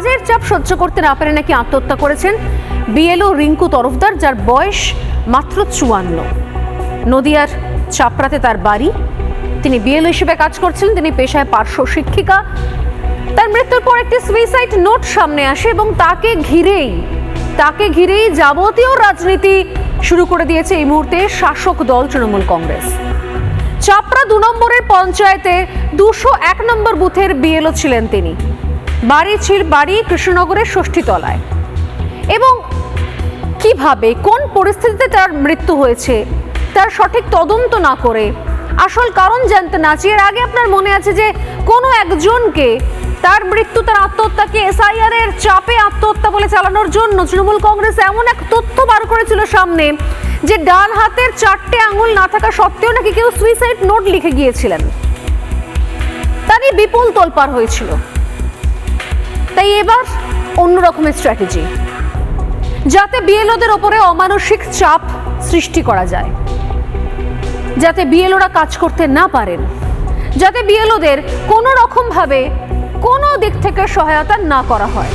কাজের চাপ সহ্য করতে না পেরে নাকি আত্মহত্যা করেছেন বিএলও রিঙ্কু তরফদার, যার বয়স মাত্র 54। নদিয়ার চাপড়াতে তার বাড়ি। তিনি বিএলও হিসেবে কাজ করছিলেন। তিনি পেশায় পার্শ্ব শিক্ষিকা। তার মৃত্যুর পর একটি সুইসাইড নোট সামনে আসে এবং তাকে ঘিরেই যাবতীয় রাজনীতি শুরু করে দিয়েছে এই মুহূর্তে শাসক দল তৃণমূল কংগ্রেস। চাপড়া 2 নম্বরের পঞ্চায়েতে 201 নম্বর বুথের বিএলও ছিলেন তিনি। বাড়ি কৃষ্ণনগরের ষষ্ঠীতলায়। এবং কিভাবে, কোন পরিস্থিতিতে তার মৃত্যু হয়েছে তার সঠিক তদন্ত না করে, আসল কারণ জানতে না চেয়ে, এর আগে আপনার মনে আছে যে কোনো একজনকে তার মৃত্যু, তার আত্মহত্যাকে এসআইআর এর চাপে আত্মহত্যা বলে চালানোর জন্য তৃণমূল কংগ্রেস এমন এক তথ্য বার করেছিল সামনে যে ডান হাতের 4টে আঙুল না থাকা সত্ত্বেও নাকি কেউ সুইসাইড নোট লিখে গিয়েছিলেন। তারই বিপুল তোলপাড় হয়েছিল। তাই এবার অন্য রকমের স্ট্র্যাটেজি, যাতে বিএলওদের ওপরে অমানসিক চাপ সৃষ্টি করা যায়, যাতে বিএলওরা কাজ করতে না পারেন, যাতে বিএলওদের কোনো রকম ভাবে কোনো দিক থেকে সহায়তা না করা হয়।